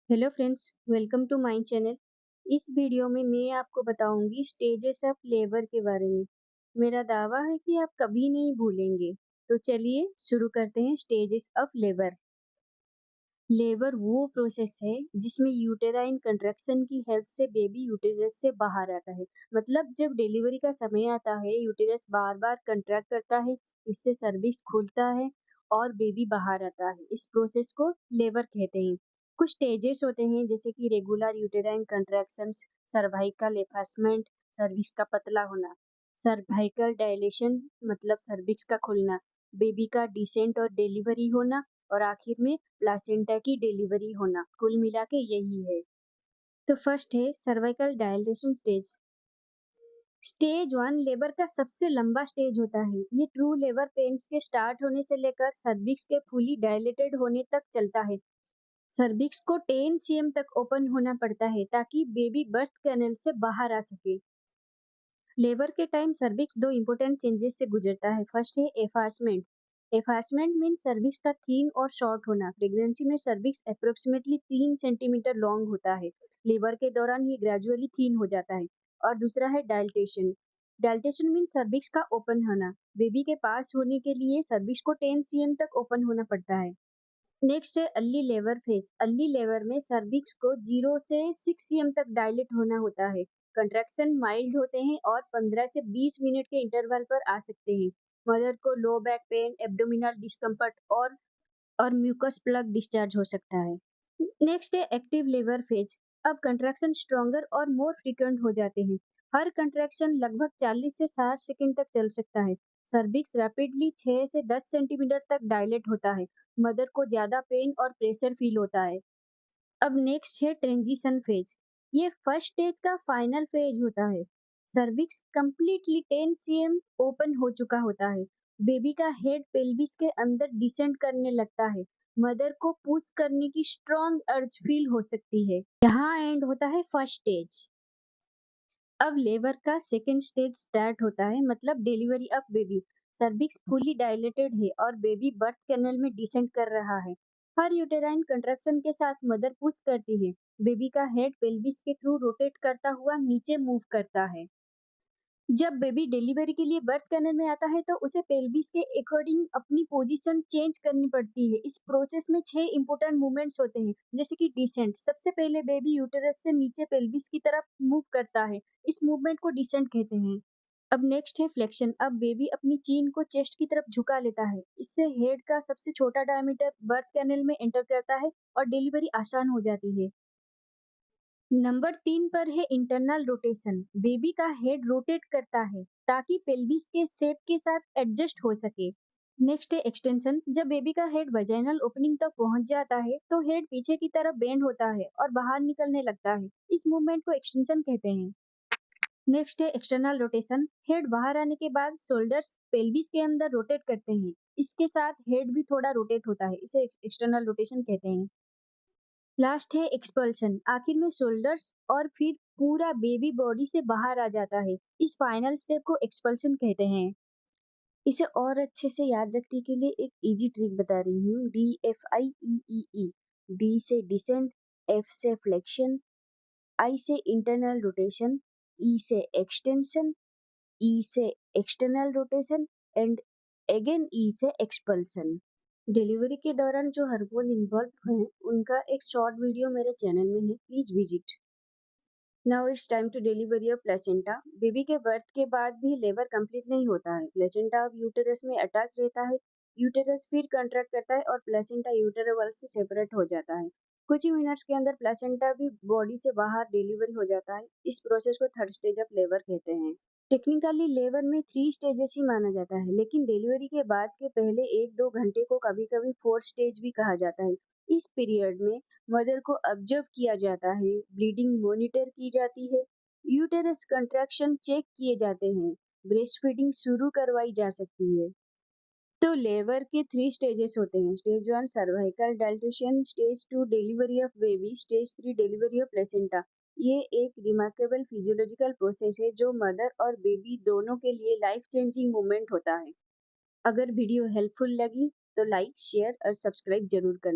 Hello friends, welcome to my channel. इस video में मैं आपको बताऊंगी स्टेजेस ऑफ लेबर के बारे में। मेरा दावा है कि आप कभी नहीं भूलेंगे। तो चलिए शुरू करते हैं। Stages of labour. लेबर वो प्रोसेस है जिसमें यूटेराइन कंट्रैक्शन की हेल्प से बेबी यूटेरस से बाहर आता है। मतलब जब डिलीवरी का समय आता है, यूटेरस बार बार कंट्रैक्ट करता है, इससे सर्विक्स खुलता है और बेबी बाहर आता है। इस प्रोसेस को लेबर कहते हैं। कुछ स्टेजेस होते हैं जैसे कि regular uterine contractions, cervical effacement, cervix का पतला होना, सर्वाइकल डायलेशन मतलब सर्विक्स का खुलना, बेबी का डिसेंट और डिलीवरी होना, और आखिर में प्लासेंटा की डिलीवरी होना। कुल मिला के यही है। तो फर्स्ट है cervical dilation stage. Stage one labour का सबसे लंबा स्टेज होता है। ये ट्रू लेबर पेन्स के स्टार्ट होने से लेकर सर्विक्स के फुली डायलेटेड होने तक चलता है। सर्विक्स को 10 cm तक ओपन होना पड़ता है ताकि बेबी बर्थ कैनल से बाहर आ सके। लेबर के टाइम सर्विक्स दो इम्पोर्टेंट चेंजेस से गुजरता है। फर्स्ट है एफासमेंट। एफासमेंट मीन सर्विक्स का थीन और शॉर्ट होना। प्रेगनेंसी में सर्विक्स अप्रोक्सीमेटली 3 सेंटीमीटर लॉन्ग होता है। लेबर के दौरान ये ग्रेजुअली थीन हो जाता है। और दूसरा है डायल्टेशन। डायल्टेशन मीन सर्विक्स का ओपन होना। बेबी के पास होने के लिए सर्विक्स को 10 cm तक ओपन होना पड़ता है। नेक्स्ट है early labour phase. Early labour में सर्विक्स को 0 से 6 cm तक डायलेट होना होता है। कंट्रैक्शन माइल्ड होते हैं और 15 से 20 मिनट के इंटरवल पर आ सकते हैं। मदर को low back pain, abdominal discomfort और म्यूकस प्लग डिस्चार्ज हो सकता है। नेक्स्ट है एक्टिव लेबर फेज। अब कंट्रैक्शन स्ट्रॉन्गर और मोर फ्रीक्वेंट हो जाते हैं। हर कंट्रैक्शन लगभग 40 से 60 सेकंड तक चल सकता है। सर्विक्स रैपिडली 6 से 10 सेंटीमीटर तक डायलेट होता है। मदर को ज्यादा पेन और प्रेशर फील होता है। अब नेक्स्ट है ट्रांजिशन फेज। ये फर्स्ट स्टेज का फाइनल फेज होता है। सर्विक्स कंप्लीटली 10 cm ओपन हो चुका होता है। बेबी का हेड पेल्विस के अंदर डिसेंड करने लगता है। मदर को पुश करने की स्ट्रॉन्ग अर्ज फील हो सकती है। यहाँ एंड होता है फर्स्ट स्टेज। अब लेबर का सेकेंड स्टेज स्टार्ट होता है, मतलब delivery of baby. Cervix fully dilated है और बेबी बर्थ कैनल में डिसेंड कर रहा है। हर यूटेराइन कंट्रैक्शन के साथ मदर पुश करती है। बेबी का हेड पेल्विस के थ्रू रोटेट करता हुआ नीचे मूव करता है। जब बेबी डिलीवरी के लिए बर्थ कैनल में आता है तो उसे पेल्विस के अकॉर्डिंग अपनी पोजीशन चेंज करनी पड़ती है। इस प्रोसेस में 6 इंपॉर्टेंट मूवमेंट्स होते हैं, जैसे कि डिसेंट। सबसे पहले बेबी यूटेरस से नीचे पेल्विस की तरफ मूव करता है। इस मूवमेंट को डिसेंट कहते हैं। अब नेक्स्ट है फ्लेक्शन। अब बेबी अपनी चीन को चेस्ट की तरफ झुका लेता है। इससे हेड का सबसे छोटा डायमीटर बर्थ कैनल में एंटर करता है और डिलीवरी आसान हो जाती है। नंबर 3 पर है इंटरनल रोटेशन। बेबी का हेड रोटेट करता है ताकि पेल्विस के शेप के साथ एडजस्ट हो सके। नेक्स्ट है एक्सटेंशन। जब बेबी का हेड वजाइनल ओपनिंग तक पहुंच जाता है तो हेड पीछे की तरफ बेंड होता है और बाहर निकलने लगता है। इस मूवमेंट को एक्सटेंशन कहते हैं। नेक्स्ट है एक्सटर्नल रोटेशन। हेड बाहर आने के बाद शोल्डर्स पेल्विस के अंदर रोटेट करते हैं। इसके साथ हेड भी थोड़ा रोटेट होता है, इसे एक्सटर्नल रोटेशन कहते हैं। लास्ट है एक्सपल्शन। आखिर में शोल्डर्स और फिर पूरा बेबी बॉडी से बाहर आ जाता है। इस फाइनल स्टेप को एक्सपल्शन कहते हैं। इसे और अच्छे से याद रखने के लिए एक इजी ट्रिक बता रही हूँ। DFIEEE। डी से डिसेंट, एफ से फ्लेक्शन, आई से इंटरनल रोटेशन, ई से एक्सटेंशन, ई से एक्सटर्नल रोटेशन एंड अगेन ई से एक्सपल्सन। डिलीवरी के दौरान जो हार्मोन इन्वॉल्व हैं उनका एक शॉर्ट वीडियो मेरे चैनल में है, please visit. Now it's time to delivery of placenta. Baby के बर्थ के बाद भी लेबर कंप्लीट नहीं होता है। प्लेसेंटा अब यूटेरस में अटैच रहता है। यूटेरस फिर कंट्रैक्ट करता है और प्लेसेंटा यूटेरोवल से सेपरेट हो जाता है। कुछ ही मिनट्स के अंदर प्लेसेंटा भी बॉडी से बाहर डिलीवरी हो जाता है। इस प्रोसेस को थर्ड स्टेज ऑफ लेबर कहते हैं। टेक्निकली लेबर में 3 स्टेजेस ही माना जाता है, लेकिन डिलीवरी के बाद के पहले 1-2 घंटे को कभी-कभी 4th स्टेज भी कहा जाता है। इस पीरियड में मदर को ऑब्जर्व किया जाता है, ब्लीडिंग मॉनिटर की जाती है, यूटेरस कंट्रैक्शन चेक किए जाते हैं, ब्रेस्ट फीडिंग शुरू करवाई जा सकती है। तो लेबर के 3 स्टेजेस होते हैं। Stage 1 cervical dilation, stage 2 delivery of baby, stage 3 delivery of placenta. ये एक रिमार्केबल फिजियोलॉजिकल प्रोसेस है जो मदर और बेबी दोनों के लिए लाइफ चेंजिंग मोमेंट होता है। अगर वीडियो हेल्पफुल लगी तो लाइक, शेयर और सब्सक्राइब जरूर करना।